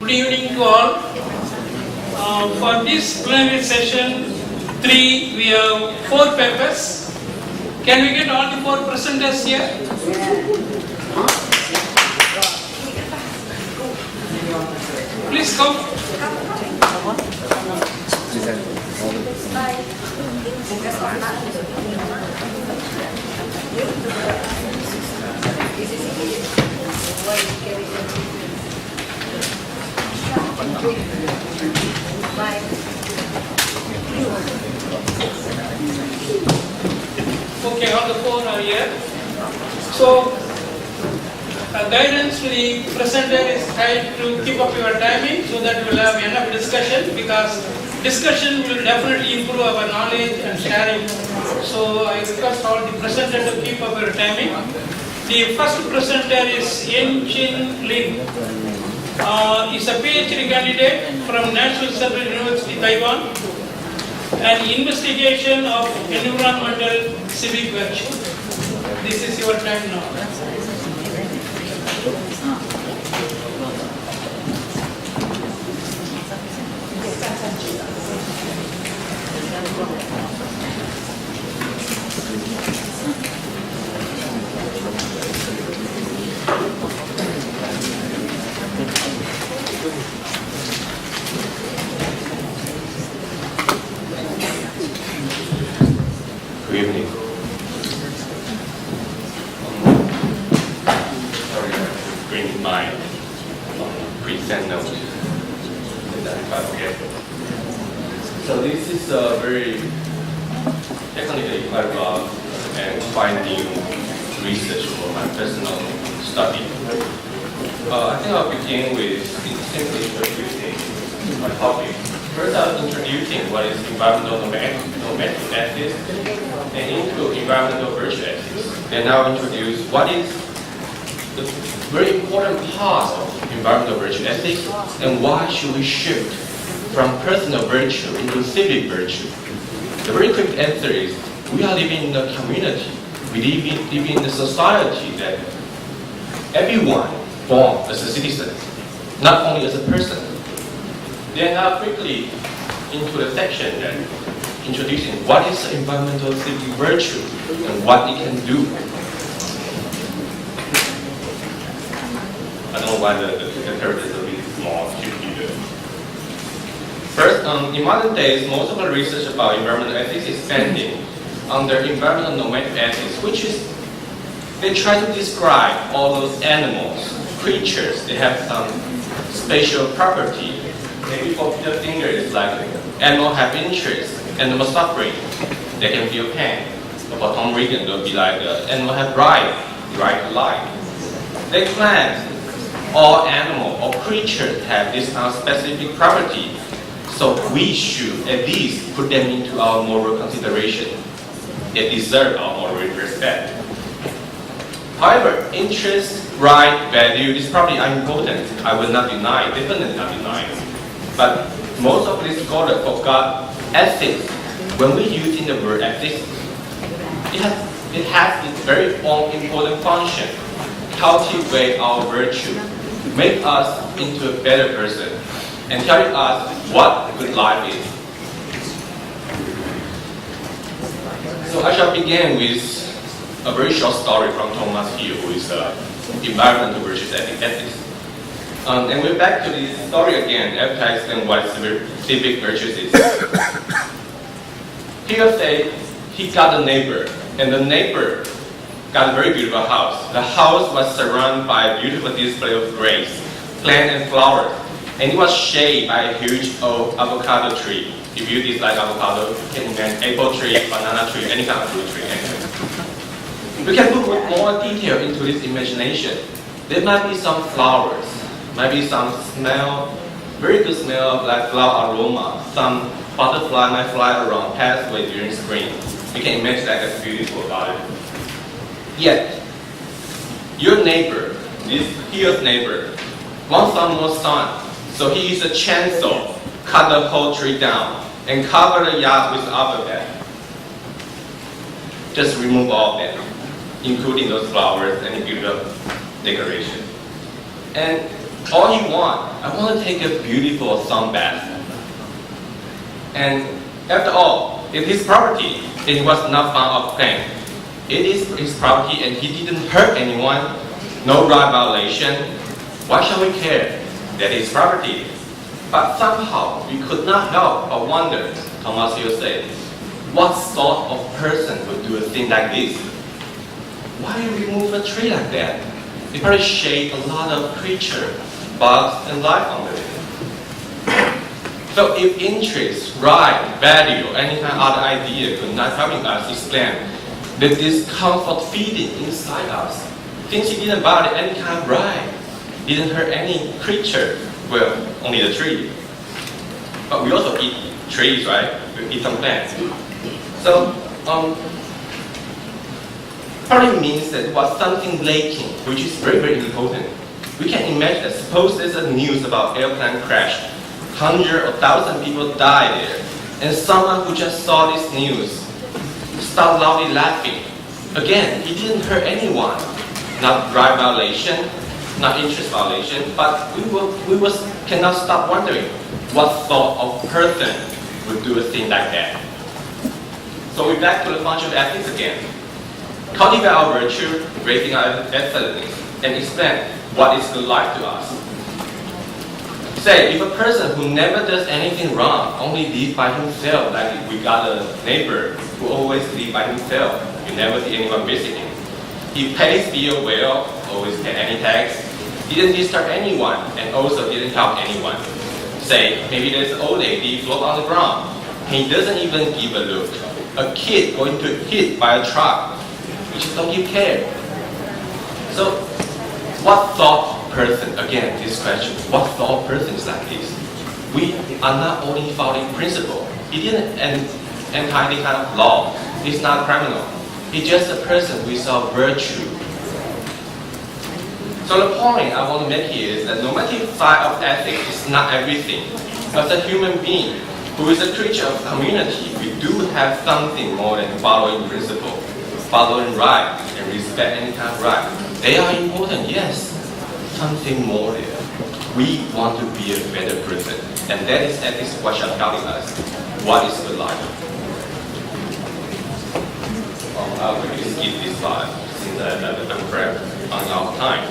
Good evening to all. For this plenary session 3, we have 4 papers. Can we get all the 4 presenters here? Please come. Okay, all the 4 are here. So, guidance to the presenter is try to keep up your timing so that we will have enough discussion, because discussion will definitely improve our knowledge and sharing. So, I request all the presenter to keep up your timing. The first presenter is Yen Chin Lin. Is a PhD candidate from National Central University, Taiwan, and investigation of environmental civic virtue. This is your time now. Good evening. Sorry, I have to bring my present note. So this is a very technically quite broad and quite new research for my personal study. I think I'll begin with simply introducing my topic. First, I'll introducing what is environmental normative ethics and into environmental virtue ethics. Then I'll introduce what is the very important part of environmental virtue ethics and why should we shift from personal virtue into civic virtue. The very quick answer is we are living in a community. We live in a society that everyone born as a citizen, not only as a person. Then I'll quickly into the section that introducing what is environmental civic virtue and what it can do. I don't know why the character is a bit small. First, in modern days, most of the research about environmental ethics is spending under environmental normative ethics, which is they try to describe all those animals, creatures. They have some spatial property. Maybe for the finger, it's like animal have interest, animal suffering, they can feel pain. But for Tom Regan, it will be like animal have right to life. They claim all animal or creatures have this kind of specific property, so we should at least put them into our moral consideration. They deserve our moral respect. However, interest, right, value is probably unimportant. I will not deny, definitely not deny. But most of these scholars forgot ethics. When we use in the word ethics, it has its very own important function. Cultivate our virtue, make us into a better person, and telling us what good life is. So I shall begin with a very short story from Thomas Hill, who is environmental virtues ethics. And we're back to this story again after I explain what civic virtues is. Here say he got a neighbor, and the neighbor got a very beautiful house. The house was surrounded by a beautiful display of grapes, plants and flowers, and it was shaded by a huge old avocado tree. If you dislike avocado, you can imagine apple tree, banana tree, any kind of fruit tree. Anyway. We can put more detail into this imagination. There might be some flowers. Maybe some smell, very good smell of like flower aroma. Some butterfly might fly around, pass away during spring. You can imagine that that's beautiful about it. Yet, your neighbor, this Hill's neighbor, wants some more sun. So he used a chainsaw, cut the whole tree down, and cover the yard with alphabet. Just remove all of them, including those flowers and beautiful decoration. And All he wants, I want to take a beautiful sunbath. And after all, it's his property. It was not found of claim. It is his property and he didn't hurt anyone. No right violation. Why shall we care? That is property. But somehow we could not help but wonder, Thomas Hill said, what sort of person would do a thing like this? Why remove a tree like that? It probably shade a lot of creature, bugs, and life under it. So if interest, right, value, any kind of other idea could not helping us explain the discomfort feeding inside us, since he didn't bother any kind of right, didn't hurt any creature, well, only the tree. But we also eat trees, right? We eat some plants. So, probably means that was something lacking, which is very, very important. We can imagine that suppose there's a news about airplane crash, 100 or 1,000 people die there, and someone who just saw this news start loudly laughing. Again, he didn't hurt anyone, not right violation, not interest violation, but we cannot stop wondering what sort of person would do a thing like that. So we're back to the function of ethics again. Cultivate our virtue, raising our excellence, and explain what is good life to us. Say, if a person who never does anything wrong, only lives by himself, like we got a neighbor who always lives by himself, you never see anyone visiting. He pays bill well, always pay any tax, didn't disturb anyone, and also didn't help anyone. Say, maybe there's an old lady float on the ground. He doesn't even give a look. A kid going to hit by a truck, we just don't give care. So, what sort of person, again, this question, what sort of person is like this? We are not only following principle. He didn't enter any kind of law. He's not a criminal. He's just a person with our virtue. So the point I want to make here is that normative side of ethics is not everything. As a human being who is a creature of community, we do have something more than following principle, following right, and respect any kind of right. They are important, yes. Something more there. We want to be a better person, and that is ethics what you're telling us. What is good life? I'll quickly skip this slide since I'm prep on our time.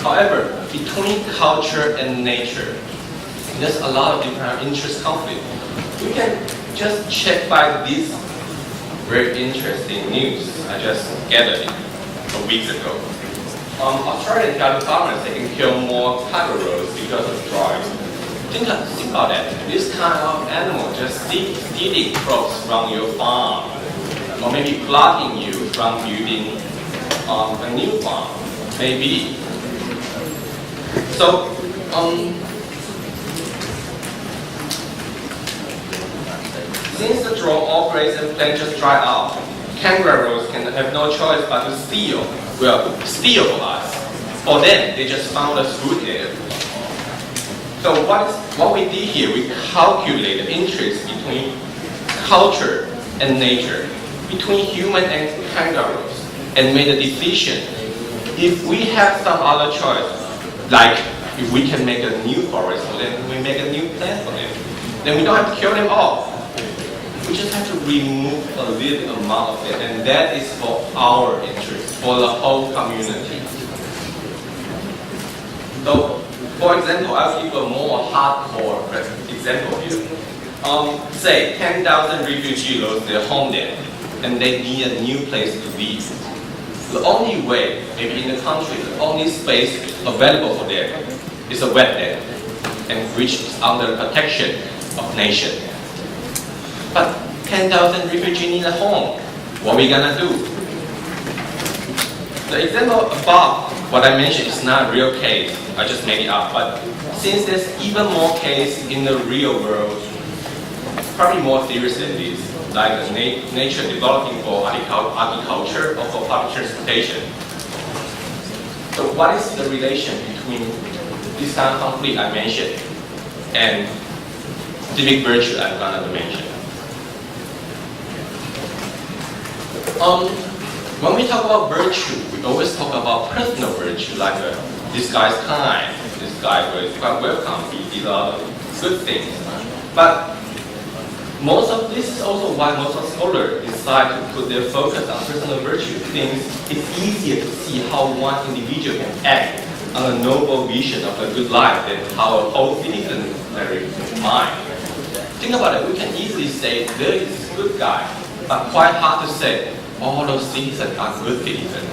However, between culture and nature, there's a lot of different interest conflict. We can just check by this very interesting news I just gathered a week ago. Australian cattle farmers, they can kill more kangaroos because of drugs. Think about that. This kind of animal just stealing crops from your farm, or maybe blocking you from building a new farm, maybe. So, since the drone all graze and plant just dry out, kangaroos can have no choice but to steal from us. For them, they just found us food there. So what we did here, we calculate the interest between culture and nature, between human and kangaroos, and made a decision. If we have some other choice, like if we can make a new forest for them, we make a new plant for them, then we don't have to kill them all. We just have to remove a little amount of it, and that is for our interest, for the whole community. So, for example, I'll give a more hardcore example here. Say 10,000 refugees lost their homeland, and they need a new place to live. The only way, maybe in the country, the only space available for them is a wetland, and which is under protection of nation. But 10,000 refugees need a home. What are we gonna do? The example above, what I mentioned, is not a real case. I just made it up. But since there's even more case in the real world, probably more serious than this, like the nature developing for agriculture or for public transportation. So what is the relation between this kind of conflict I mentioned and civic virtue I'm gonna mention? When we talk about virtue, we we always talk about personal virtue, like this guy's kind, this guy was quite welcome, he did a lot of good things. But most of this is also why most of scholars decide to put their focus on personal virtue. Things it's easier to see how one individual can act on a noble vision of a good life than how a whole citizenry mind. Think about it, we can easily say there is a good guy, but quite hard to say all those citizens are good citizens.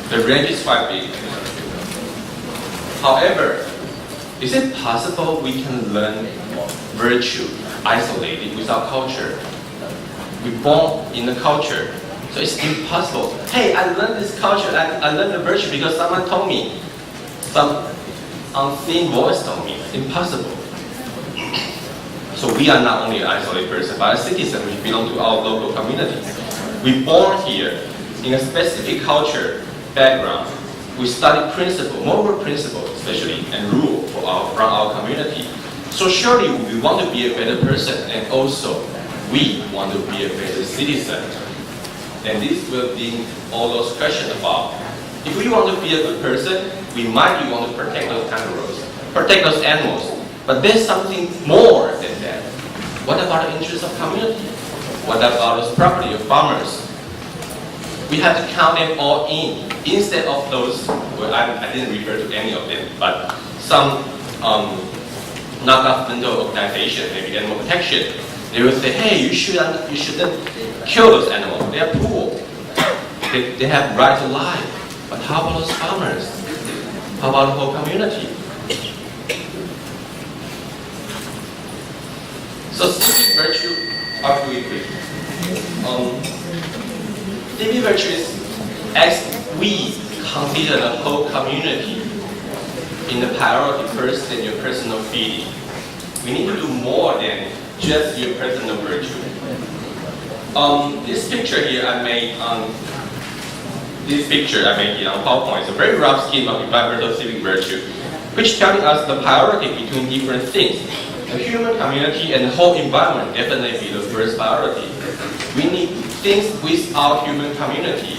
The range is quite big. However, is it possible we can learn virtue isolated without culture? We're born in the culture, so it's impossible. Hey, I learned this culture, I learned the virtue because someone told me. Some unseen voice told me. Impossible. So we are not only an isolated person, but a citizen. We belong to our local community. We're born here in a specific culture background. We study principle, moral principles especially, and rule from our community. So surely we want to be a better person, and also we want to be a better citizen. And this will be all those questions about, if we want to be a good person, we might want to protect those animals. But there's something more than that. What about the interests of community? What about those property of farmers? We have to count them all in, instead of those, well, I didn't refer to any of them, but some non-governmental organization, maybe animal protection, they will say, hey, you shouldn't kill those animals. They are poor. They have right to life. But how about those farmers? How about the whole community? So civic virtue, how do we agree? Civic virtue is as we consider the whole community in the priority first than your personal feeling. We need to do more than just your personal virtue. This picture here I made on PowerPoint. It's a very rough scheme of environmental civic virtue, which telling us the priority between different things. The human community and the whole environment definitely be the first priority. We need things with our human community.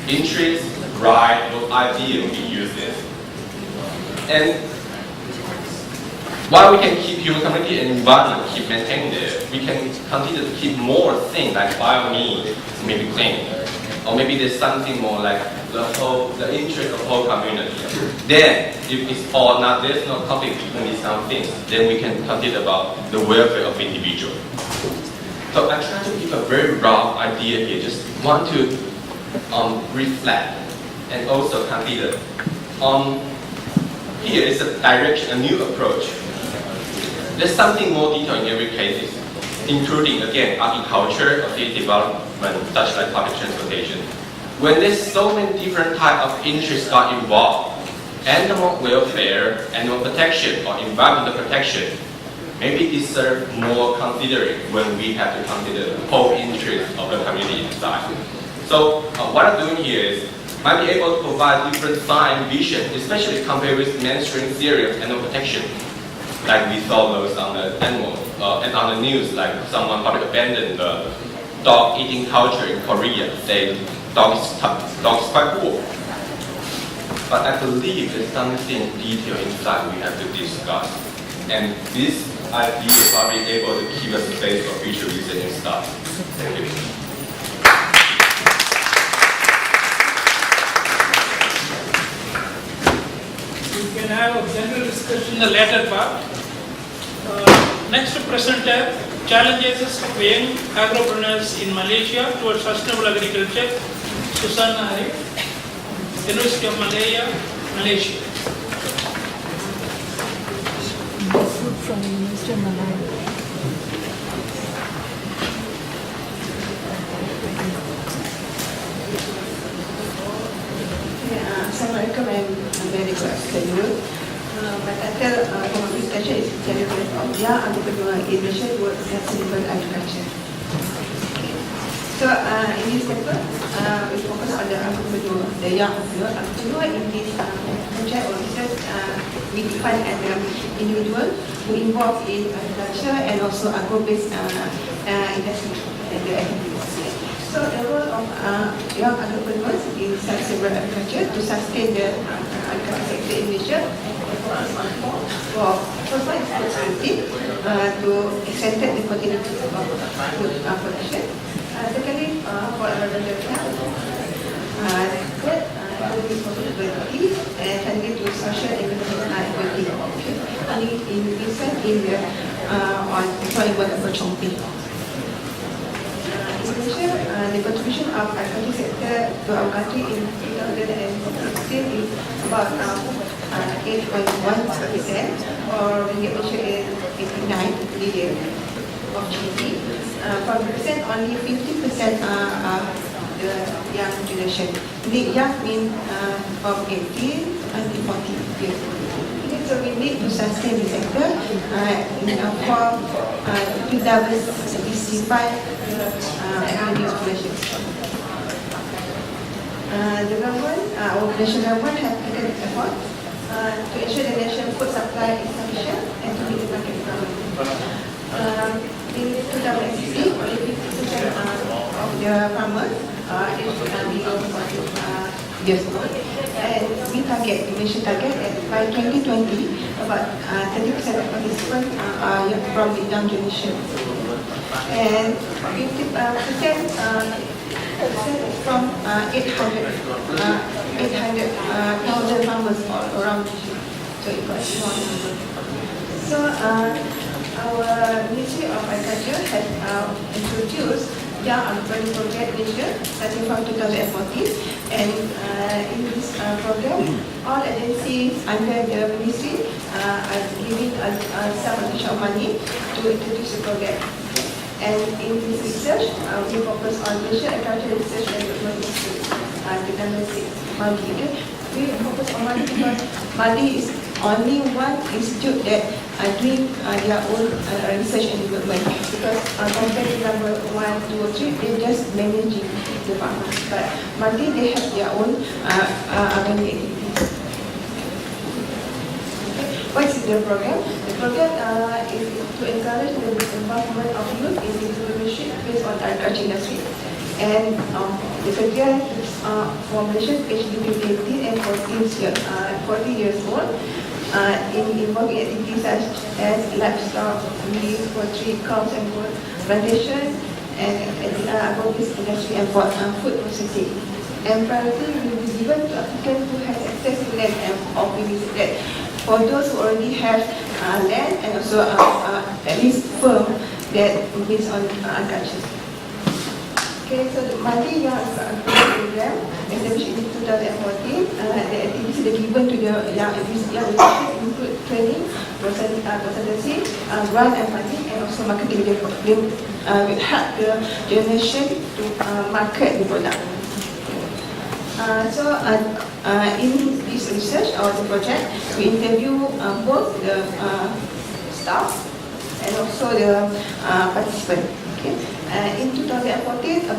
Interests, right, those ideas we use this. And while we can keep human community and environment, keep maintaining it, we can continue to keep more things like bio-means, maybe clean. Or maybe there's something more like the interest of the whole community. Then, if it's all not, there's no conflict between these kind of things, then we can consider about the welfare of individual. So I try to give a very rough idea here, just want to reflect and also consider. Here is a direction, a new approach. There's something more detailed in every case, including, again, agriculture, city development, such like public transportation. When there's so many different types of interests got involved, animal welfare, animal protection, or environmental protection, maybe deserve more considering when we have to consider the whole interest of the community inside. So what I'm doing here is, might be able to provide different sign and vision, especially compared with mainstream theory of animal protection. Like we saw those on the animal and on the news, like someone probably abandoned the dog eating culture in Korea, saying dog is quite poor. But I believe there's something detailed inside we have to discuss. And this idea is probably able to keep us space for future research and stuff. Thank you. We can have a general discussion in the later part. Next presenter, challenges of young agropreneurs in Malaysia towards sustainable agriculture, Susanna Arif, University of Malaya, Malaysia. Food from University of Malaya. Assalamualaikum, I'm very good afternoon. My title for my discussion is Challenges of Young Entrepreneur in Malaysia towards Sustainable Agriculture. So in this paper, we focus on the entrepreneur, the young entrepreneur. Entrepreneur in this project or research, we define as an individual who involved in agriculture and also agro-based industry and the activities. So the role of young entrepreneurs in sustainable agriculture to sustain the agriculture sector in Malaysia for first one is food security to accentuate the continuity of food production. Secondly, for environmental health. Third, economic profitability, and finally to social and equity. Only in recent area on employment opportunity. In Malaysia, the contribution of agriculture sector to our country in 2016 is about 8.1%, or ringgit Malaysia is 89 billion of GDP. For percent, only 50% are the young generation. The young mean from 18 until 40 years old. So we need to sustain the sector to diversify revenue populations. The government, our national government has taken the effort to ensure the national food supply is sufficient and to meet the market requirement. In 2016, only 50% of the farmers is below 40 years old. And we target, the nation target, that by 2020, about 30% of participants are from the young generation. And 50% is from 800,000 farmers all around Malaysia. So it got small number. So our Ministry of Agriculture has introduced Young Entrepreneur Project Malaysia starting from 2014, and in this program, all agencies under the ministry are giving some additional money to introduce the program. And in this research, we focus on Malaysia Agriculture Research and Development Institute, the number 6, Mali. Okay? We focus on Mali because Mali is only one institute that doing their own research and development, because compared to number 1, 2 or 3, they're just managing the farmers. But Mali, they have their own activities. What is the program? The program is to encourage the involvement of youth in entrepreneurship based on the agriculture industry. And the criteria for Malaysian aged between 18 and 40 years old involving activities such as livestock, beef, poultry, cows and goat, plantation, and agro-based industry and food processing. And priority will be given to applicants who have access to land and that for those who already have land and also at least firm that based on agriculture. Okay, so the Mali Young Entrepreneur Program established in 2014, the activities that given to the young entrepreneurs include training, consultancy, grant and funding, and also marketing. They will help the generation to market the product. So in this research or the project, we interview both the staff and also the participant. Okay. In 2014,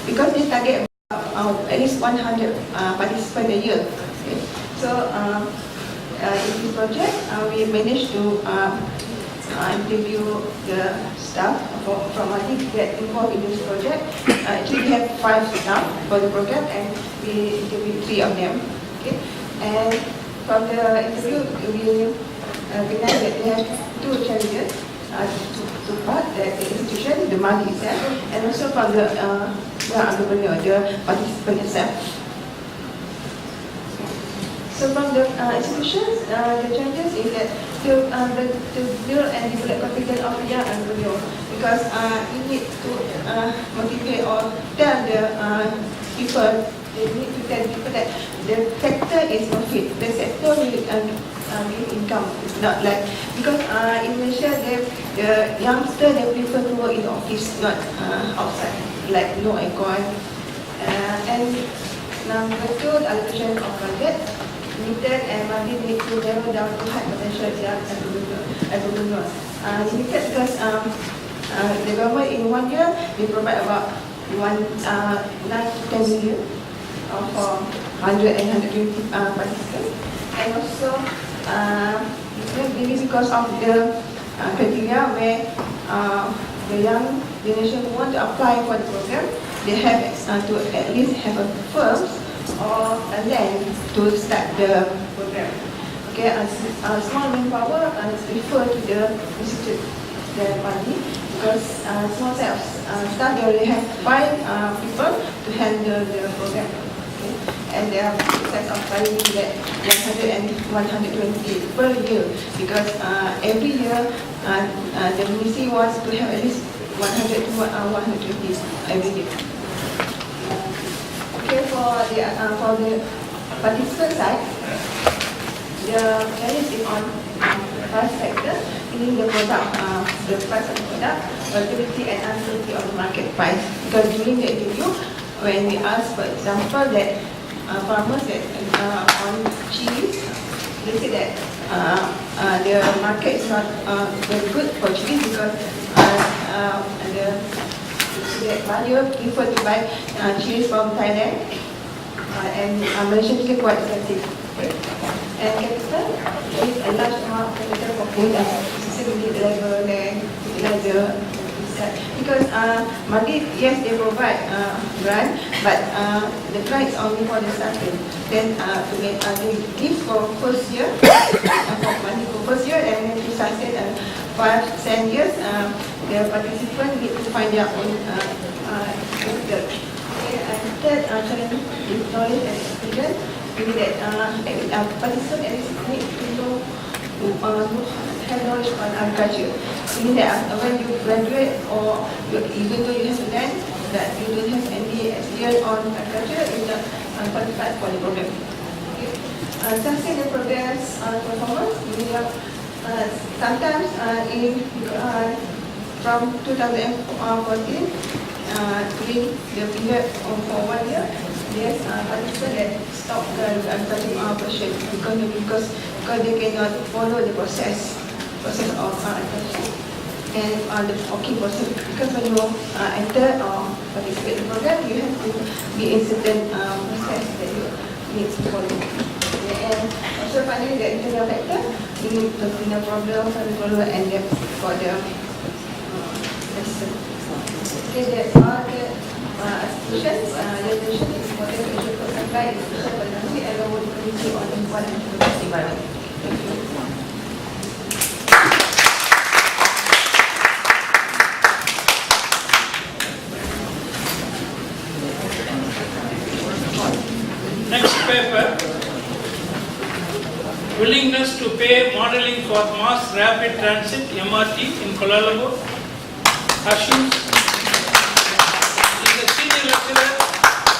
because they target at least 100 participants a year. Okay. So in this project, we managed to interview the staff from I think that involved in this project. Actually, we have 5 staff for the program, and we interviewed 3 of them. Okay. And from the interview, we realized that they have 2 challenges to part, the institution, the Mali itself, and also from the entrepreneur, the participant itself. So from the institutions, the challenges is that to build and develop confidence of young entrepreneur, because you need to motivate or tell the people, they need to tell people that the sector is profit, the sector will give income. It's not like, because in Malaysia, the youngster, they prefer to work in the office, not outside, like no aircon. And number 2, the allocation of budget, limited, and Mali need to narrow down to high potential young entrepreneurs. Limited because the government in 1 year, they provide about 9 to 10 million for 100 and 120 participants. And also, maybe because of the criteria where the young generation want to apply for the program, they have to at least have a firm or a land to start the program. Okay, small manpower refer to the institute, the party, because small set of staff, they already have 5 people to handle the program. Okay? And they have set of value that 100 and 120 per year, because every year the ministry wants to have at least 100 to 120 every year. Okay, for the participant side, the challenge is on price factor, meaning the product, the price of the product, volatility and uncertainty of the market price. Because during the interview, when we ask, for example, that farmers that on chilies, they say that the market is not very good for chilies because the buyer prefer to buy chilies from Thailand and Malaysian chili quite expensive. And capital is a large amount of capital for food and sustainability level and fertilizer. Because market, yes, they provide grant, but the grant is only for the starting. Then they give for first year, for money for first year, and then to sustain 5-10 years, the participant need to find their own capital. Okay, and third challenge is knowledge and experience. Meaning that participants at least need to know, have knowledge on agriculture. Meaning that when you graduate or even though you have land, that you don't have any experience on agriculture, you are qualified for the program. Okay. Sustain the program's performance. Sometimes from 2014, during the period for 1 year, there's participants that stop the agricultural operation because they cannot follow the process of agriculture and the working process. Because when you enter or participate in the program, you have to be in certain process that you need to follow. And also finally, the internal factor, you need to clean the problem, and then for the lesson. Okay, that's all the solutions. The solution is important to ensure food supply is sufficient for the country and lower dependency on import and produce environment. Thank you. Next paper, willingness to pay modeling for mass rapid transit MRT in Kuala Lumpur. Hashim is a senior lecturer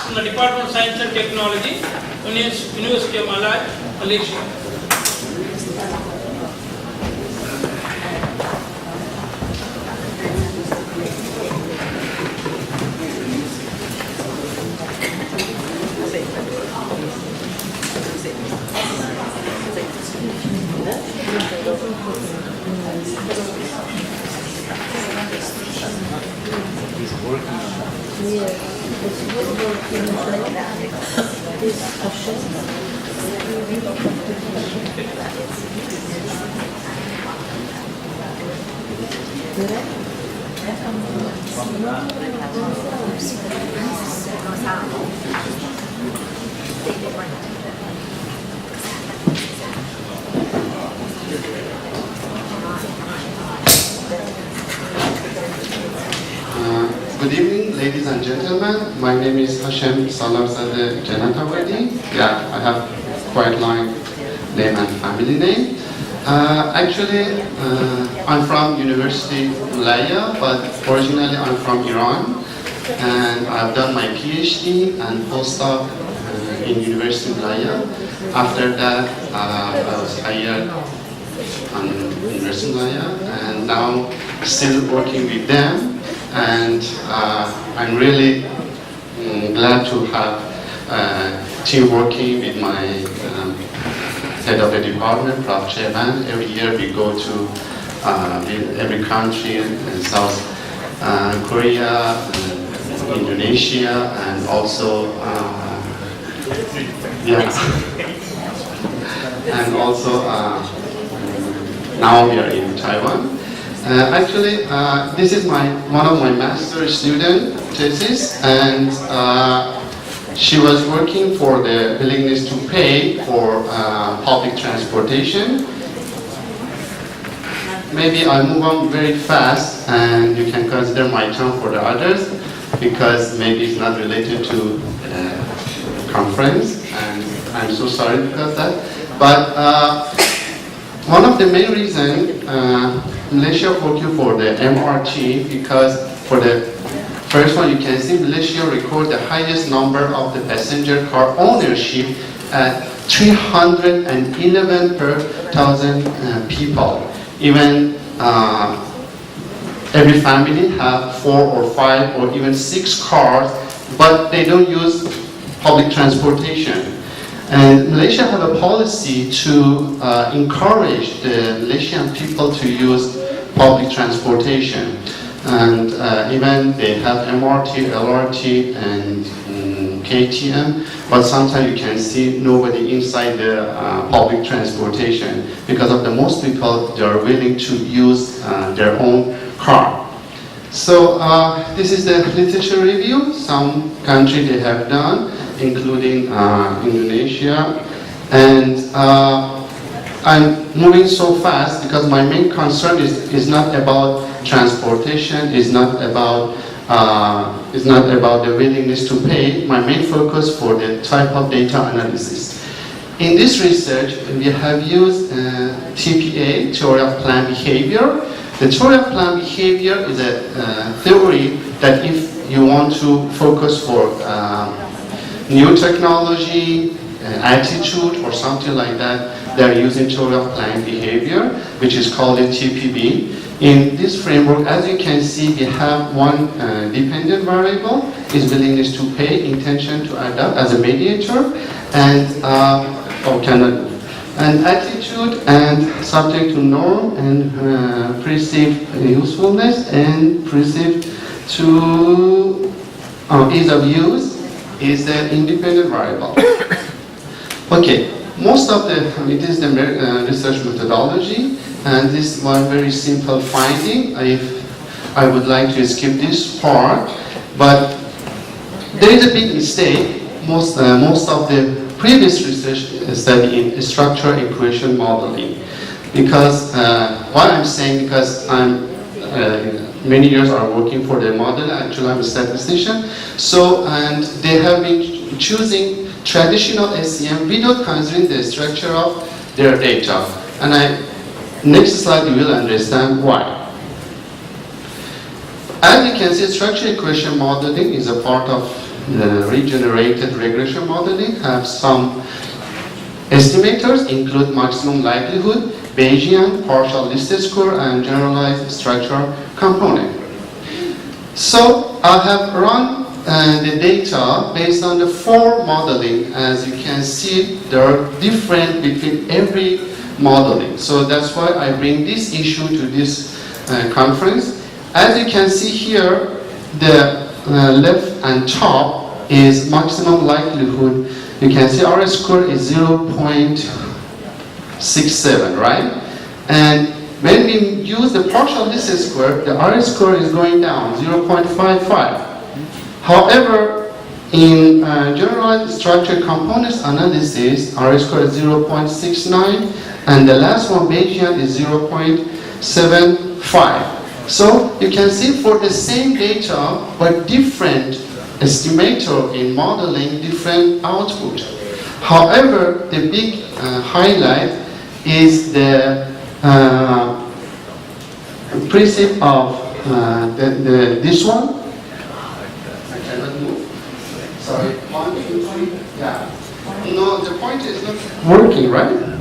from the Department of Science and Technology, University of Malaysia. Good evening, ladies and gentlemen. My name is Hashem Salarzadeh Janatawadi. Yeah, I have quite long name and family name. Actually, I'm from University Malaya, but originally I'm from Iran, and I've done my PhD and postdoc in University Malaya. After that, I was hired on University Malaya, and now still working with them. And I'm really glad to have a team working with my head of the department, Prof. Cheban. Every year we go to every country in South Korea, Indonesia, and also and also now we are in Taiwan. Actually, this is one of my master's student thesis, and she was working for the willingness to pay for public transportation. Maybe I'll move on very fast, and you can consider my time for the others, because maybe it's not related to the conference, and I'm so sorry because of that. But one of the main reasons Malaysia focused for the MRT, because for the first one, you can see Malaysia record the highest number of the passenger car ownership at 311 per 1,000 people. Even every family have 4 or 5 or even 6 cars, but they don't use public transportation. And Malaysia have a policy to encourage the Malaysian people to use public transportation. And even they have MRT, LRT, and KTM, but sometimes you can see nobody inside the public transportation, because of the most people, they are willing to use their own car. So this is the literature review. Some countries they have done, including Indonesia. And I'm moving so fast because my main concern is not about transportation, is not about the willingness to pay. My main focus for the type of data analysis. In this research, we have used TPA, Theory of Planned Behavior. The Theory of Planned Behavior is a theory that if you want to focus for new technology, attitude, or something like that, they're using Theory of Planned Behavior, which is called a TPB. In this framework, as you can see, we have one dependent variable, is willingness to pay, intention to adapt as a mediator, and and attitude, and subject to norm, and perceived usefulness, and perceived to ease of use is the independent variable. Okay, most of it is the research methodology, and this is one very simple finding. I would like to skip this part, but there is a big mistake. Most of the previous research study in structure equation modeling, because why I'm saying, because I'm many years are working for the model. Actually, I'm a statistician. So, and they have been choosing traditional SEM without considering the structure of their data. And next slide you will understand why. As you can see, structure equation modeling is a part of the regenerated regression modeling. Have some estimators, include maximum likelihood, Bayesian, partial listed score, and generalized structure component. So I have run the data based on the 4 modeling. As you can see, there are different between every modeling. So that's why I bring this issue to this conference. As you can see here, the left and top is maximum likelihood. You can see our score is 0.67, right? And when we use the partial listed square, the R score is going down, 0.55. However, in generalized structure components analysis, R score is 0.69, and the last one, Bayesian, is 0.75. So you can see for the same data, but different estimator in modeling, different output. However, the big highlight is the principle of this one. I cannot move. Sorry. 1, 2, 3. Yeah. No, the point is not working, right?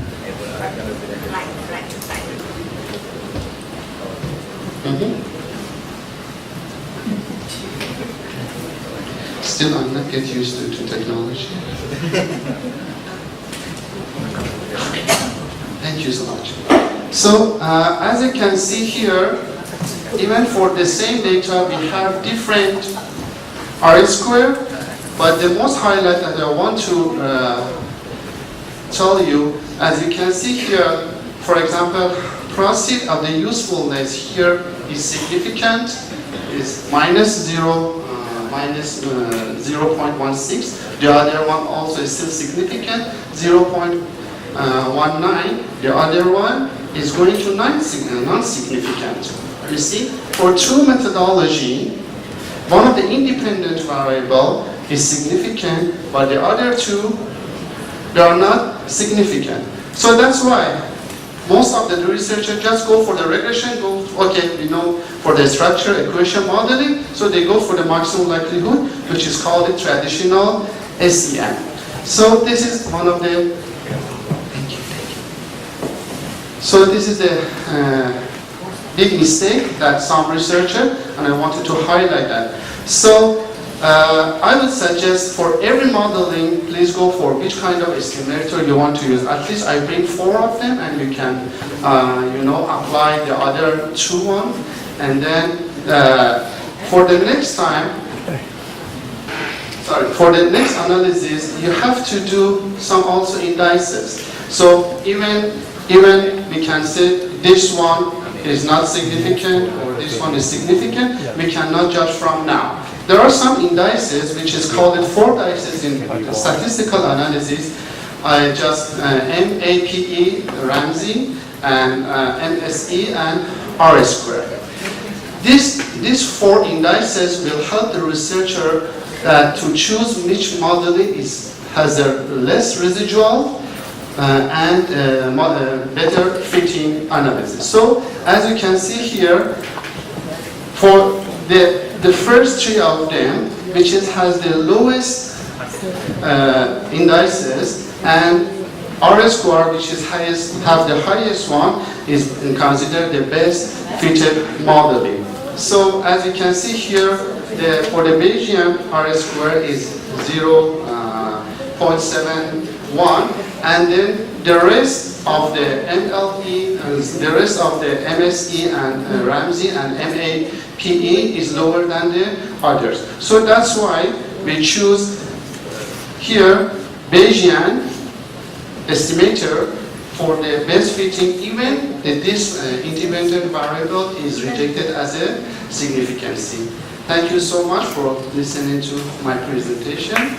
Still, I'm not get used to technology. Thank you so much. So, as you can see here, even for the same data, we have different R square, but the most highlight that I want to tell you, as you can see here, For example, proceed of the usefulness here is significant, is minus 0.16. The other one also is still significant, 0.19. The other one is going to non-significant. You see, for true methodology, one of the independent variable is significant, but the other two, they are not significant. So that's why most of the researchers just go for the regression, for the structure equation modeling, so they go for the maximum likelihood, which is called the traditional SEM. So this is one of the, so this is the big mistake that some researcher, and I wanted to highlight that. So I would suggest for every modeling, please go for which kind of estimator you want to use. At least I bring 4 of them, and you can, apply the other 2 ones. And then for the next time, for the next analysis, you have to do some also indices. So even we can say this one is not significant or this one is significant, we cannot judge from now. There are some indices which is called 4 indices in statistical analysis. I just MAPE, Ramsey, and MSE and R squared. These 4 indices will help the researcher to choose which modeling has a less residual and better fitting analysis. So as you can see here, for the first 3 of them, which has the lowest indices, and R square, which have the highest one, is considered the best fitted modeling. So as you can see here, for the Bayesian R square is 0.71, and then the rest of the MLE, the rest of the MSE and Ramsey and MAPE is lower than the others. So that's why we choose here Bayesian estimator for the best fitting, even if this independent variable is rejected as a significancy. Thank you so much for listening to my presentation.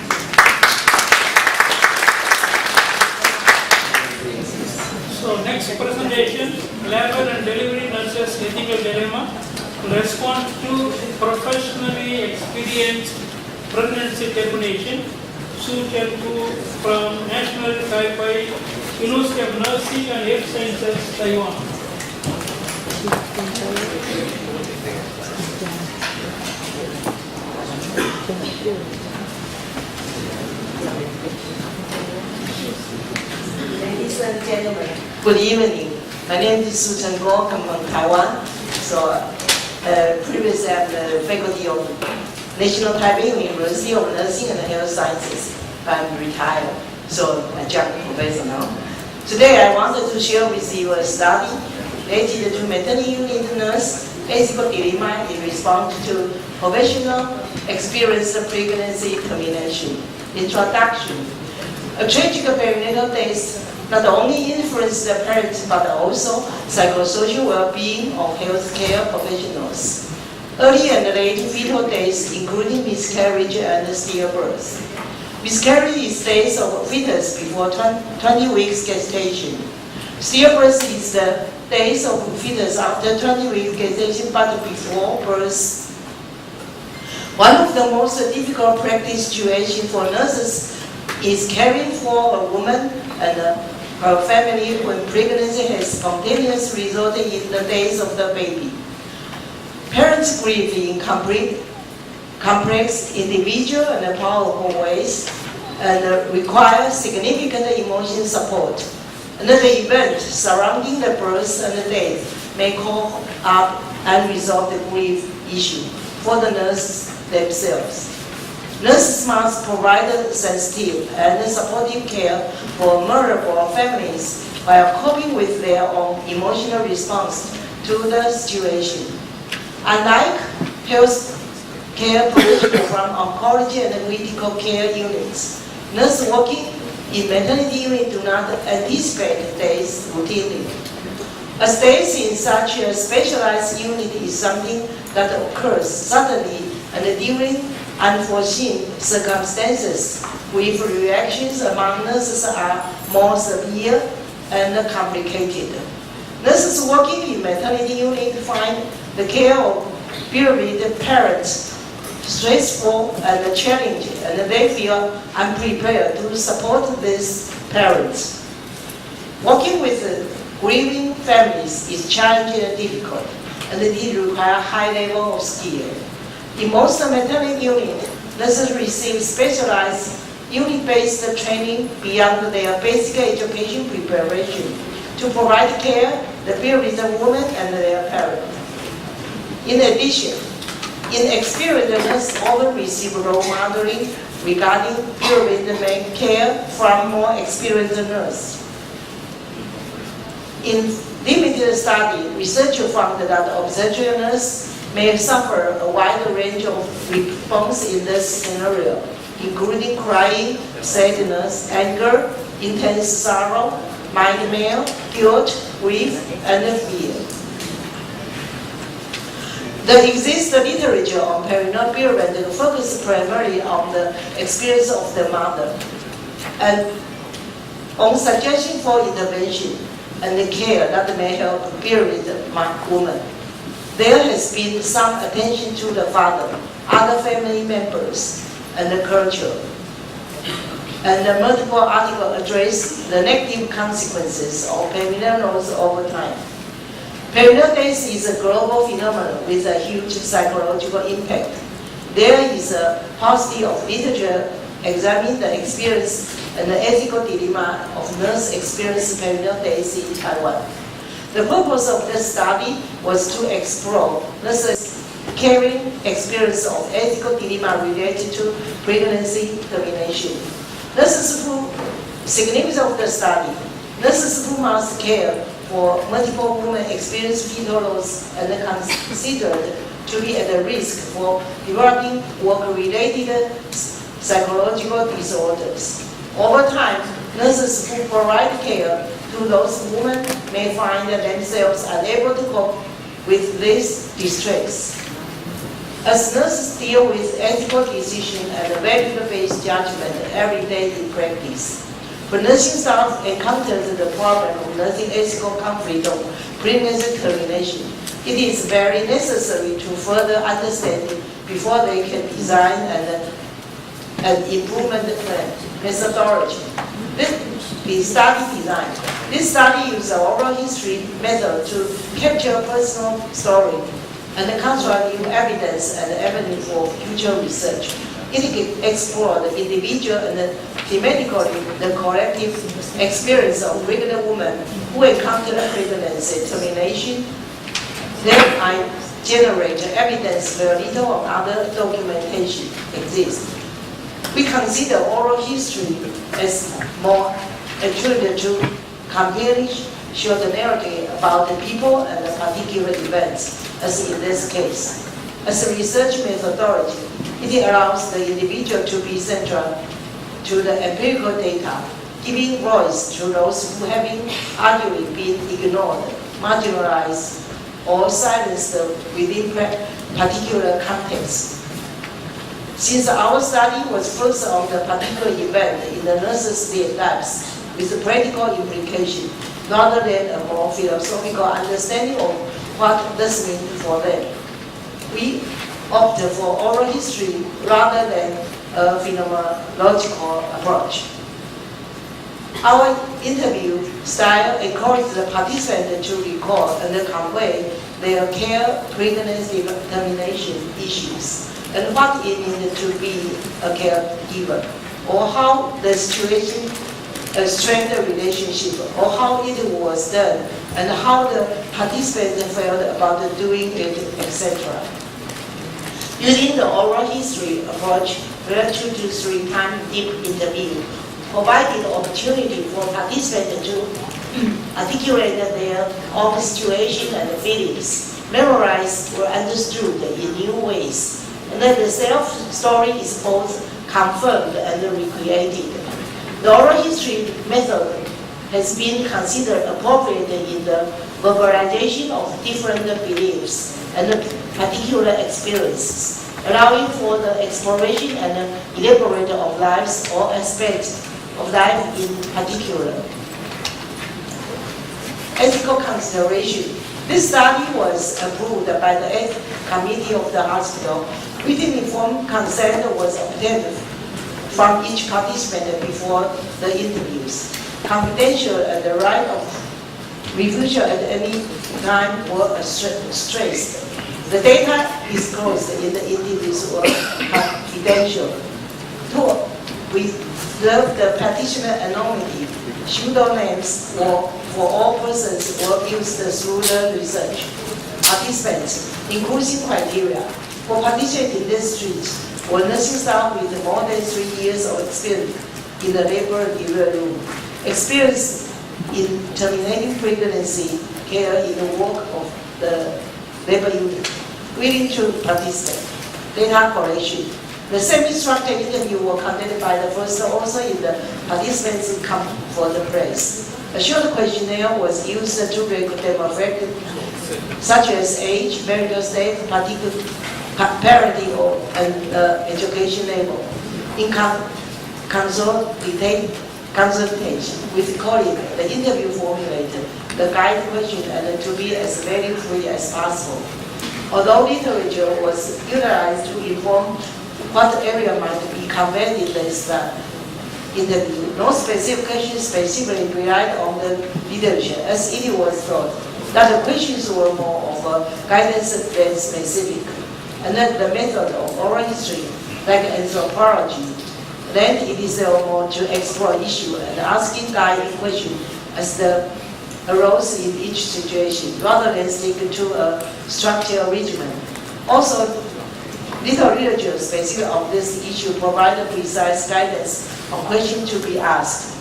So next presentation, labor and delivery nurses ethical dilemma, response to professionally experienced pregnancy termination, Su Chen Ku from National Taipei University of Nursing and Health Sciences, Taiwan. Ladies and gentlemen, good evening. My name is Su Chen Ku, I'm from Taiwan. So, previously I'm the faculty of National Taipei University of Nursing and Health Sciences. I'm retired, so I jumped professor now. Today I wanted to share with you a study related to maternity unit nurse ethical dilemma in response to professional experience of pregnancy termination. Introduction. A tragic perinatal death not only influences the parent but also psychosocial well-being of healthcare professionals. Early and late fetal deaths, including miscarriage and stillbirth. Miscarriage is death of fetus before 20 weeks gestation. Stillbirth is the death of fetus after 20 weeks gestation but before birth. One of the most difficult practice situations for nurses is caring for a woman and her family when pregnancy has spontaneously resulted in the death of the baby. Parents grieve in complex, individual and powerful ways and require significant emotional support. And the event surrounding the birth and the death may call up unresolved grief issue for the nurses themselves. Nurses must provide sensitive and supportive care for vulnerable families while coping with their own emotional response to the situation. Unlike health care professionals from oncology and critical care units, nurses working in maternity unit do not anticipate death routinely. A stay in such a specialized unit is something that occurs suddenly and during unforeseen circumstances, with reactions among nurses are more severe and complicated. Nurses working in maternity unit find the care of bereaved parents stressful and challenging, and they feel unprepared to support these parents. Working with grieving families is challenging and difficult, and it requires a high level of skill. In most maternity units, nurses receive specialized unit-based training beyond their basic education preparation to provide care to the bereaved women and their parents. In addition, inexperienced nurses often receive role modeling regarding bereaved care from more experienced nurses. In limited study, researchers found that obstetric nurses may suffer a wide range of response in this scenario, including crying, sadness, anger, intense sorrow, nightmare, guilt, grief, and fear. The existing literature on perinatal bereavement focuses primarily on the experience of the mother and on suggestion for intervention and the care that may help bereaved women. There has been some attention to the father, other family members, and the culture. And the multiple articles address the negative consequences of perinatal loss over time. Perinatal death is a global phenomenon with a huge psychological impact. There is a paucity of literature examining the experience and the ethical dilemma of nurse experiencing perinatal death in Taiwan. The purpose of this study was to explore nurses' caring experience of ethical dilemma related to pregnancy termination. Significance of the study, nurses who must care for multiple women experience fetal loss and considered to be at risk for developing work-related psychological disorders. Over time, nurses who provide care to those women may find themselves unable to cope with this distress. As nurses deal with ethical decisions and value-based judgment every day in practice, when nursing staff encounters the problem of nursing ethical conflict of pregnancy termination, it is very necessary to further understand it before they can design an improvement plan methodology. This is study design. This study uses an oral history method to capture personal story and construct new evidence and avenue for future research. It explores the individual and thematically the collective experience of pregnant women who encounter pregnancy termination. Then I generate evidence where little or other documentation exists. We consider oral history as more attributed to compelling short narrative about the people and the particular events, as in this case. As a research methodology, it allows the individual to be central to the empirical data, giving voice to those who have arguably been ignored, marginalized, or silenced within particular contexts. Since our study was focused on the particular event in the nurses' lives with practical implication, rather than a more philosophical understanding of what this means for them, we opted for oral history rather than a phenomenological approach. Our interview style encourages the participant to recall and convey their care, pregnancy termination issues, and what it means to be a caregiver, or how the situation strengthened the relationship, or how it was done, and how the participant felt about doing it, etc. Using the oral history approach, we are 2 to 3 times deep interview, provided opportunity for participants to articulate their own situation and feelings, memorize or understood in new ways, and then the self-story is both confirmed and recreated. The oral history method has been considered appropriate in the verbalization of different beliefs and particular experiences, allowing for the exploration and elaboration of lives or aspects of life in particular. Ethical consideration. This study was approved by the Ethics Committee of the hospital. Written informed consent was obtained from each participant before the interviews. Confidential and the right of refusal at any time were stressed. The data disclosed in the interviews were confidential. To preserve the practitioner anonymity, pseudonyms for all persons were used through the research. Participants, inclusion criteria. For participants in this street, were nursing staff with more than 3 years of experience in the labor delivery room, experience in terminating pregnancy care in the work of the labor unit, willing to participate. Data collection. The semi-structured interview were conducted by the first also in the participants come for the press. A short questionnaire was used to record demographics such as age, marital status, particular parenting and education level. In consultation with colleagues, the interview formulated the guide question and to be as very free as possible. Although literature was utilized to inform what area might be covered in this interview, no specific questions specifically relied on the literature, as it was thought that the questions were more of a guidance than specific. And then the method of oral history, like anthropology, then it is more to explore issue and asking guiding questions as the arose in each situation, rather than stick to a structured regimen. Also, literature specific of this issue provided precise guidance on questions to be asked.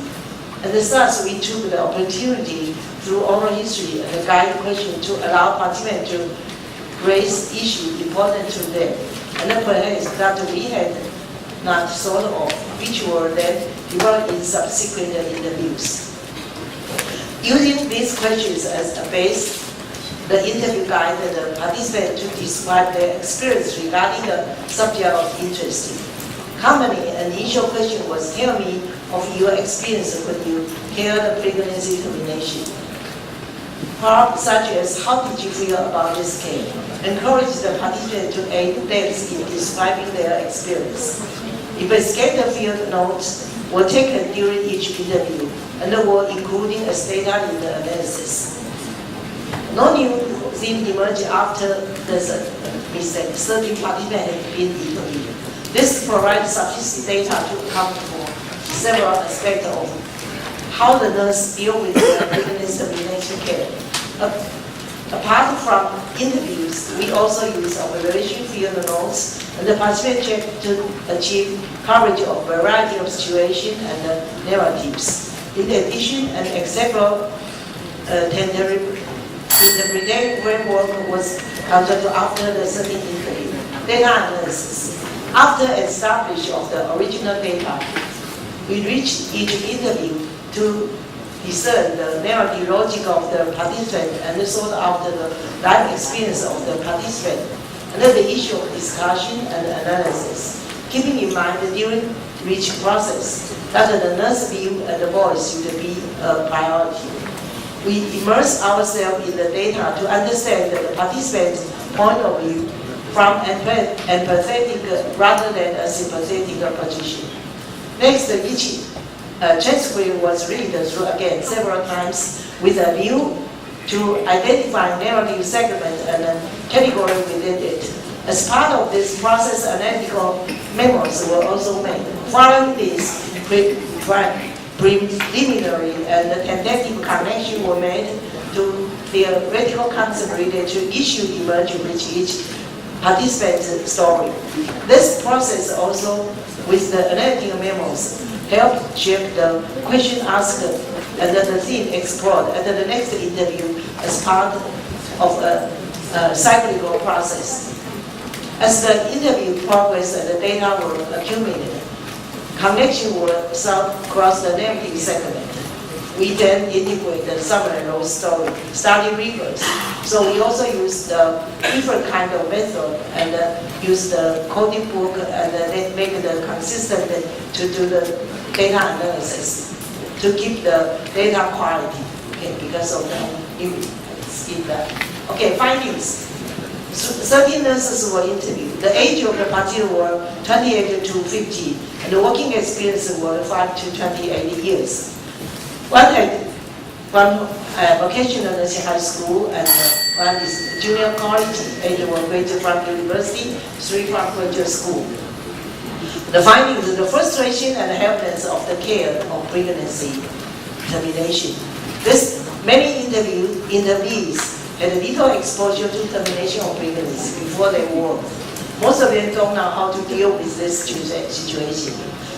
And thus, we took the opportunity through oral history and the guide question to allow participants to raise issues important to them, and perhaps that we had not thought of, which were then developed in subsequent interviews. Using these questions as a base, the interview guided the participants to describe their experience regarding the subject of interest. Commonly, an initial question was, tell me of your experience when you heard the pregnancy termination. Part such as, how did you feel about this case? Encourage the participant to aid them in describing their experience. Investigator field notes were taken during each interview and were including as data in the analysis. No new theme emerged after the mistake. 13 participants had been interviewed. This provides sufficient data to account for several aspects of how the nurse deal with the pregnancy termination care. Apart from interviews, we also use observation field notes and the participant check to achieve coverage of a variety of situations and narratives. In addition, an example interpretive framework was conducted after the second interview. Data analysis. After establishment of the original data, we reached each interview to discern the narrative logic of the participant and sort out the life experience of the participant, and then the issue of discussion and analysis, keeping in mind during each process that the nurse view and the voice should be a priority. We immerse ourselves in the data to understand the participant's point of view from empathetic rather than a sympathetic position. Next, each transcript was read through again several times with a view to identify narrative segment and category within it. As part of this process, analytical memos were also made. Following this, preliminary and tentative connection were made to theoretical concept related to issue emerging with each participant's story. This process also, with the analytical memos, helped shape the question asked and the theme explored at the next interview as part of a cyclical process. As the interview progressed and the data were accumulated, connection were sought across the narrative segment. we then integrate the summary and role story, study rigors. So we also use the different kind of method and use the coding book and then make it consistent to do the data analysis, to keep the data quality, okay, because of okay, findings. 13 nurses were interviewed. The age of the participants were 28 to 50, and the working experience were 5 to 28 years. One had one vocational nursing high school, and one is junior college, 8 were graduated from university, 3 from graduate school. The findings, the frustration and helplessness of the care of pregnancy termination. Many interviewees had little exposure to termination of pregnancy before they worked. Most of them don't know how to deal with this situation.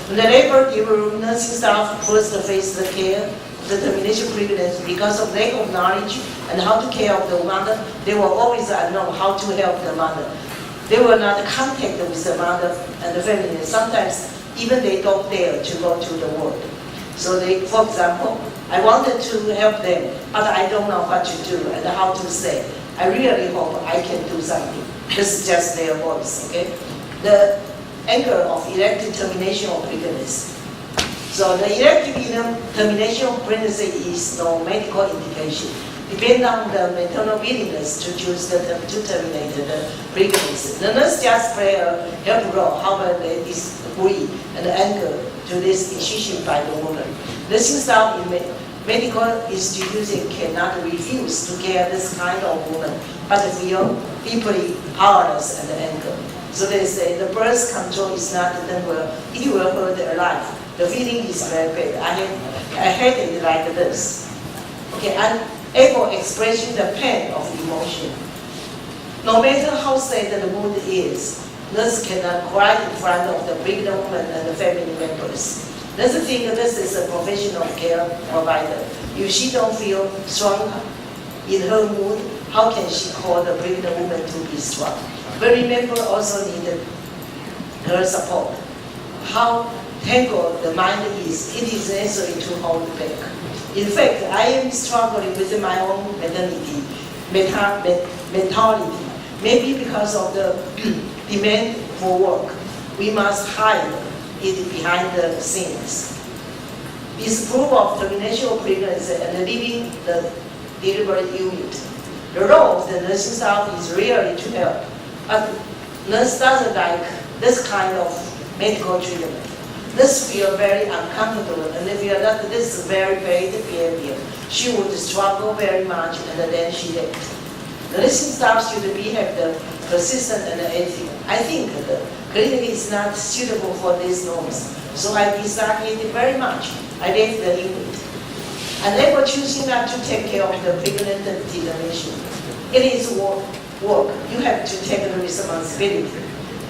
When the labor give room, nursing staff first face the care of the termination of pregnancy because of lack of knowledge and how to care of the mother. They were always unknown how to help the mother. They were not contact with the mother and the family. Sometimes even they don't dare to go to the work. So they, for example, I wanted to help them, but I don't know what to do and how to say. I really hope I can do something. This is just their voice, okay? The anger of elective termination of pregnancy. So the elective termination of pregnancy is no medical indication. Depend on the maternal willingness to choose to terminate the pregnancy. The nurse just play a help role, however they disagree and anger to this decision by the woman. Nursing staff in medical institution cannot refuse to care this kind of woman, but feel deeply powerless and anger. So they say the birth control is not done well, it will hurt their life. The feeling is very bad. I had it like this. Okay, unable expressing the pain of emotion. No matter how sad the mood is, nurse cannot cry in front of the pregnant woman and the family members. Nurse think this is a professional care provider. If she don't feel strong in her mood, how can she call the pregnant woman to be strong? But remember also needed her support. How tangled the mind is, it is necessary to hold back. In fact, I am struggling with my own mentality, maybe because of the demand for work. We must hide it behind the scenes. This proof of termination of pregnancy and leaving the delivery unit. The role of the nursing staff is really to help, but nurse doesn't like this kind of medical treatment. This feel very uncomfortable and they feel that this is very bad behavior. She would struggle very much and then she left. The nursing staff should have the persistent and ethical. I think the clinic is not suitable for these norms, so I decided very much. I left the unit. Unable choosing not to take care of the pregnant termination. It is work. You have to take the responsibility.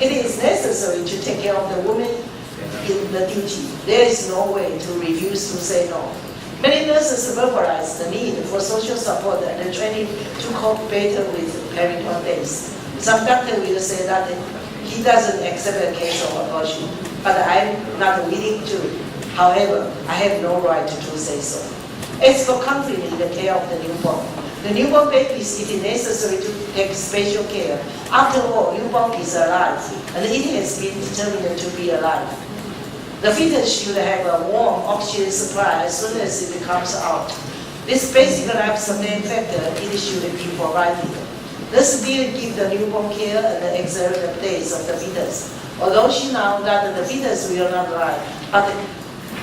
It is necessary to take care of the woman in the duty. There is no way to refuse to say no. Many nurses verbalize the need for social support and the training to cope better with perinatal days. Some doctor will say that he doesn't accept a case of abortion, but I'm not willing to. However, I have no right to say so. As for confidence in the care of the newborn, the newborn baby is necessary to take special care. After all, newborn is alive, and it has been determined to be alive. The fetus should have a warm oxygen supply as soon as it comes out. This basic life support factor, it should be provided. This didn't give the newborn care and exert the days of the fetus. Although she knows that the fetus will not die, but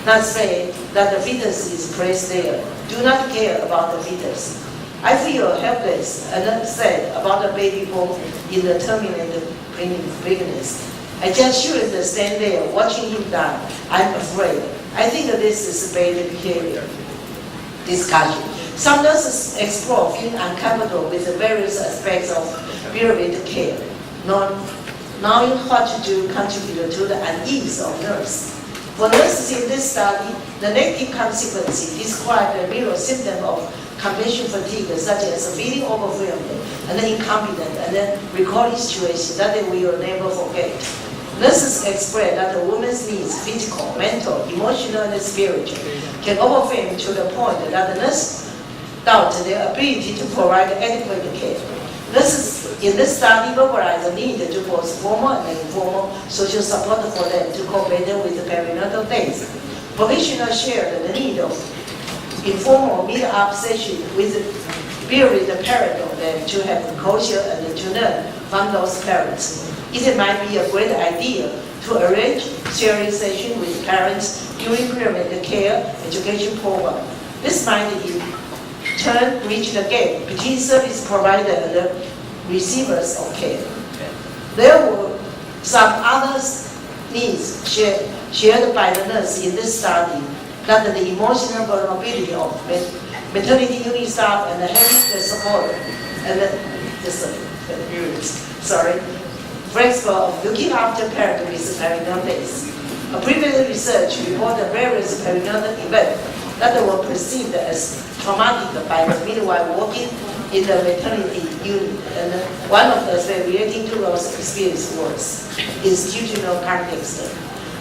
not say that the fetus is placed there. Do not care about the fetus. I feel helpless and sad about the baby born in the terminated pregnancy. I just shouldn't stand there watching him die. I'm afraid. I think this is bad behavior. Discussion. Some nurses explore feeling uncomfortable with the various aspects of period care. Knowing what to do contributed to the unease of nurse. For nurses in this study, the negative consequences describe a real symptom of compassion fatigue, such as feeling overwhelmed and incompetent and then recalling situations that they will never forget. Nurses express that a woman's needs, physical, mental, emotional, and spiritual, can overwhelm to the point that the nurse doubt their ability to provide adequate care. Nurses in this study verbalize the need to both formal and informal social support for them to cope better with the perinatal days. Professionals shared the need of informal meet-up session with the parent of them to have culture and to learn from those parents. It might be a great idea to arrange sharing session with parents during perinatal care education program. This might in turn bridge the gap between service provider and the receivers of care. There were some other needs shared by the nurse in this study, that the emotional vulnerability of maternity unit staff and having the support and flexible of looking after parents with perinatal days. A previous research reported various perinatal events that were perceived as traumatic by the midwife working in the maternity unit, and one of the relating to those experiences was institutional context.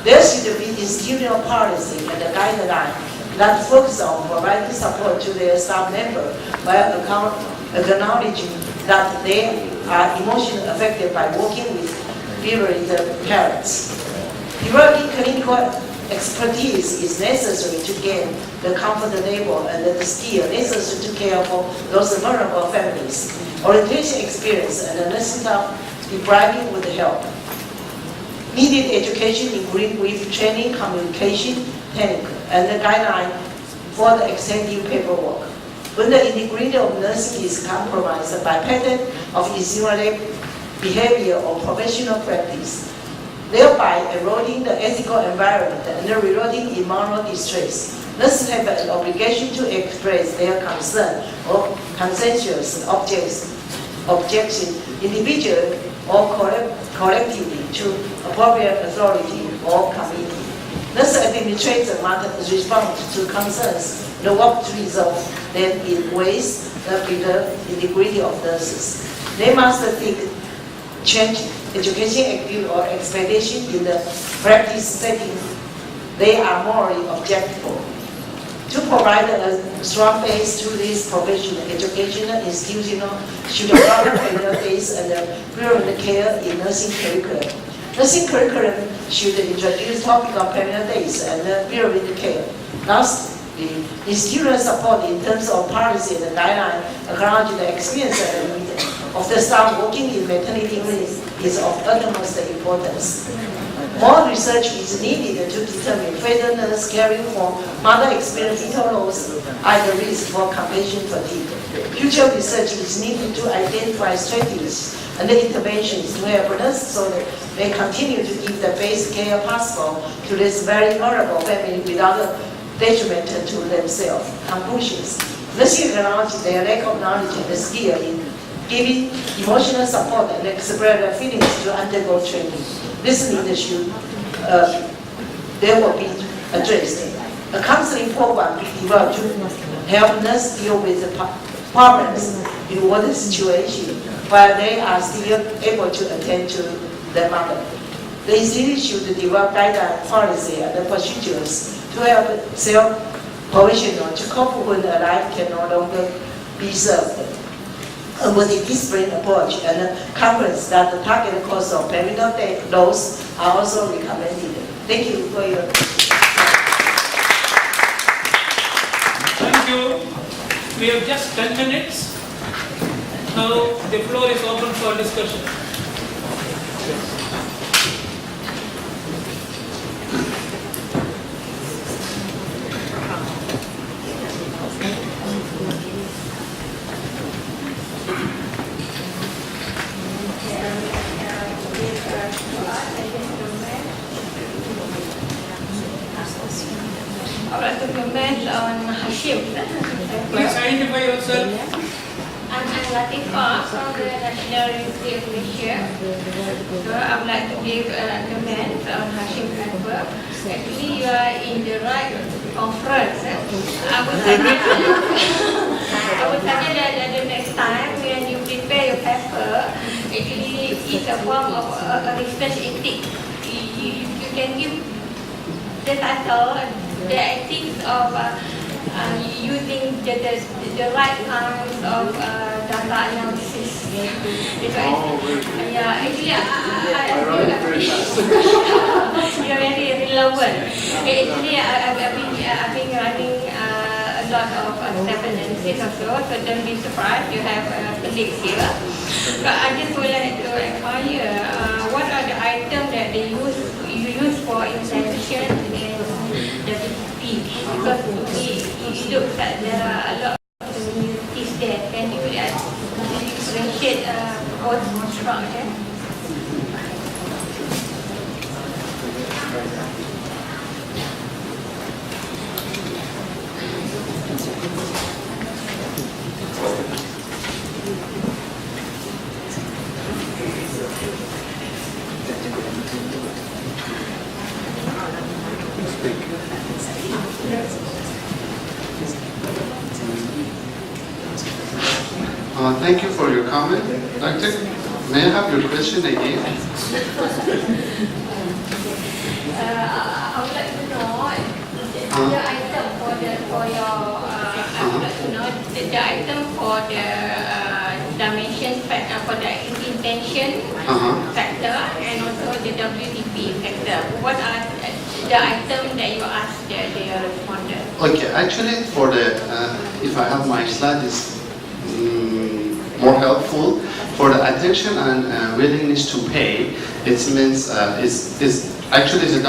There should be institutional policy and a guideline that focus on providing support to their staff members while acknowledging that they are emotionally affected by working with bereaved parents. Developing clinical expertise is necessary to gain the comfort level and the skill necessary to care for those vulnerable families. Orientation experience and the nursing staff debriefing would help. Needed education including with training, communication, technique, and the guideline for the extensive paperwork. When the integrity of nursing is compromised by pattern of insinuating behavior or professional practice, thereby eroding the ethical environment and resulting in moral distress. Nurses have an obligation to express their concern or consensus objection individually or collectively to appropriate authority or committee. Nurse administrators must respond to concerns and work to resolve them in ways that preserve the integrity of nurses. They must take change education active or expectation in the practice setting. They are morally objectable. To provide a strong base to this professional educational institution should develop days and perinatal care in nursing curriculum. Nursing curriculum should introduce topic of perinatal days and perinatal care. Lastly, institutional support in terms of policy and guideline acknowledge the experience and need of the staff working in maternity units is of utmost importance. More research is needed to determine whether nurse caring for mother experiencing fetal loss are at risk for compassion fatigue. Future research is needed to identify strategies and interventions to help nurses so that they continue to give the best care possible to this very vulnerable family without detriment to themselves. Conclusions. Nurses acknowledge their lack of knowledge and skill in giving emotional support and express their feelings to undergo training. This need should they will be addressed. A counseling program be developed to help nurses deal with the problems in water situation while they are still able to attend to their mother. The institute should develop guideline policy and procedures to help self-professionals to cope when a life can no longer be served. A multidisciplinary approach and conference that the target cause of perinatal loss are also recommended. Thank you for your. Thank you. We have just 10 minutes. Now the floor is open for discussion. I would like to comment on Hashim. Please identify yourself. I'm Latifa from the National University of Malaysia. So I would like to give a comment on Hashim Akbar. Actually, you are in the right conference. I would suggest that the next time when you prepare your paper, actually it's a form of a research ethic. You can give the title the ethics of using the right kinds of data analysis. Yeah, actually, you're very relevant. Actually, I've been running a lot of analysis also, so don't be surprised you have colleagues here. But I just would like to inquire, what are the items that you use for intervention in WTP? Because it looks like there are a lot of communities there. Can you differentiate both structure? Thank you for your comment. Doctor, may I have your question again? I would like to know the item for your I would like to know the item for the dimension factor, for the intention factor, and also the WTP factor. What are the items that you asked the respondent? Okay, actually for the, if I have my slide, is more helpful. For the attention and willingness to pay, it means is actually the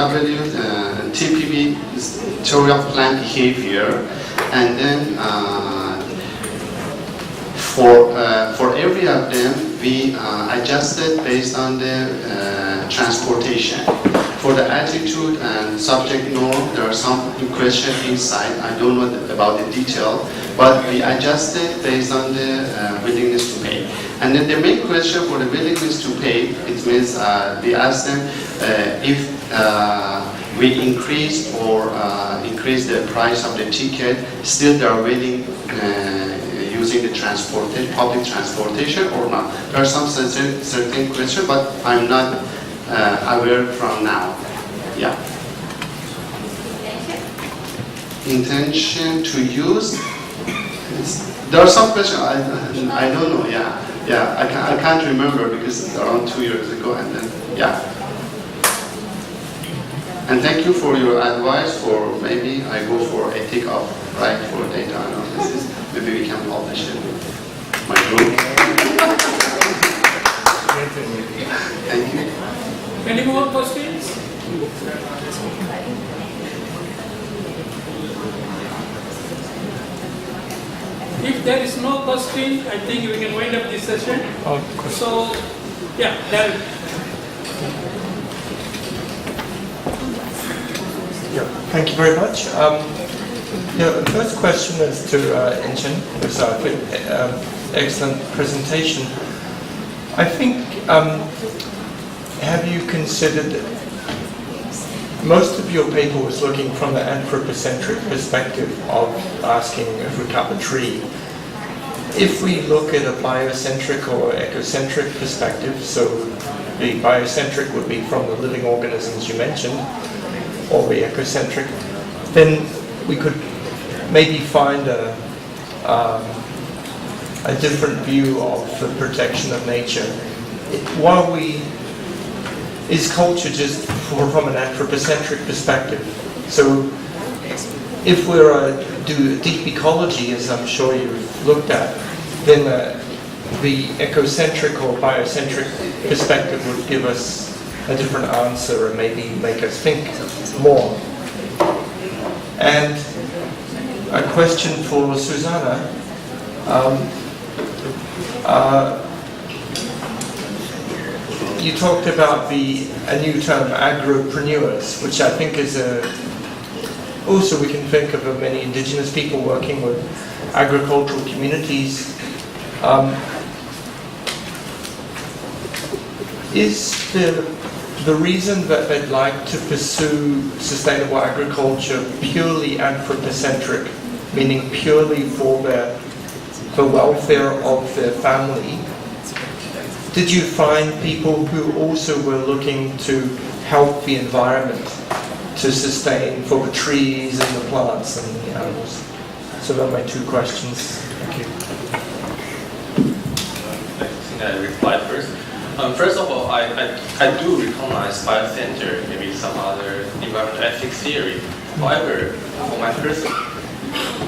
TPB is theory of planned behavior, and then for every of them we adjusted based on the transportation. For the attitude and subject norm, there are some questions inside. I don't know about the detail, but we adjusted based on the willingness to pay. And then the main question for the willingness to pay, it means we asked them if we increase or increase the price of the ticket, still they are willing using the public transportation or not. There are some certain questions, but I'm not aware from now. Yeah. Intention to use. There are some questions I don't know. Yeah. I can't remember because it's around 2 years ago, and then yeah. And thank you for your advice. For maybe I go for ethic of right for data analysis. Maybe we can publish it with my group. Thank you. Any more questions? If there is no question, I think we can wind up this session. So, yeah, Darren. Yeah, thank you very much. The first question is to Inchen. It was an excellent presentation. I think, have you considered, most of your paper was looking from the anthropocentric perspective of asking if we cut a tree. If we look at a biocentric or ecocentric perspective, so the biocentric would be from the living organisms you mentioned, or the ecocentric, then we could maybe find a different view of the protection of nature. Is culture just from an anthropocentric perspective? So if we're do deep ecology, as I'm sure you've looked at, then the ecocentric or biocentric perspective would give us a different answer and maybe make us think more. And a question for Susanna. You talked about a new term, agropreneurs, which I think is also we can think of many indigenous people working with agricultural communities. Is the reason that they'd like to pursue sustainable agriculture purely anthropocentric, meaning purely for the welfare of their family? Did you find people who also were looking to help the environment to sustain for the trees and the plants and the animals. So those are my two questions. Thank you. I think I replied first. First of all, I do recognize biocenter, maybe some other environmental ethics theory. However, for my person,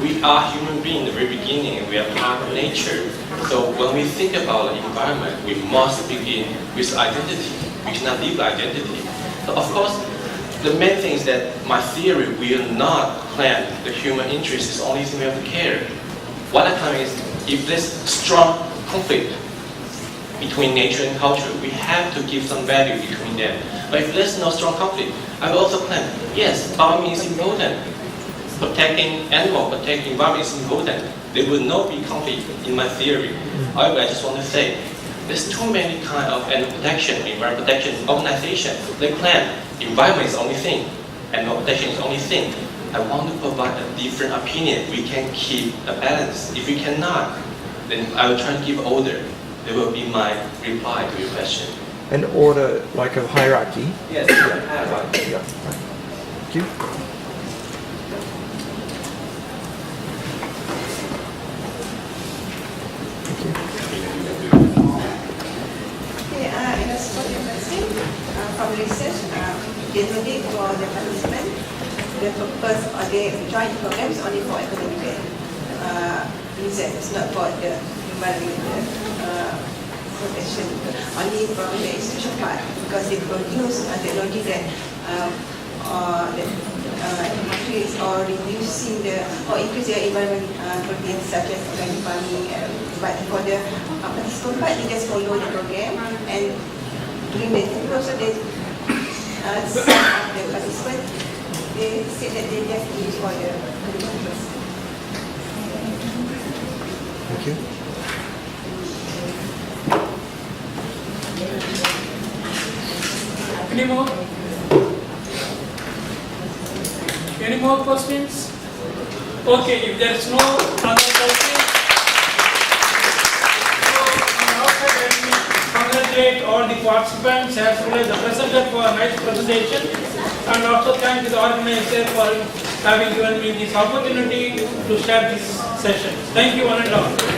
we are human beings in the very beginning, and we are part of nature. So when we think about the environment, we must begin with identity. We cannot leave identity. So of course, the main thing is that my theory will not claim the human interest is the only thing we have to care. What I claim is, if there's strong conflict between nature and culture, we have to give some value between them. But if there's no strong conflict, I will also claim, yes, farming is important. Protecting animals, protecting environment is important. There will not be conflict in my theory. However, I just want to say, there's too many kind of animal protection, environment protection organization. They claim environment is the only thing, animal protection is the only thing. I want to provide a different opinion. We can keep a balance. If we cannot, then I will try to give order. That will be my reply to your question. An order, like a hierarchy. Yes, Yeah. Thank you. Okay, in a spot question from research, generally for the participant, the purpose of the joint programs only for academic reason. It's not for the environmental protection, only from the institution part, because they produce technology that increase or reducing the or increase the environment proteins such as organic farming. But for the participant part, they just follow the program, and during the interview also they some of the participants they said that they just use for the purpose. Thank you. Any more? Any more questions? Okay, if there is no other questions, so outside let me congratulate all the participants as well as the presenter for a nice presentation, and also thank the organizer for having given me this opportunity to share this session. Thank you one and all.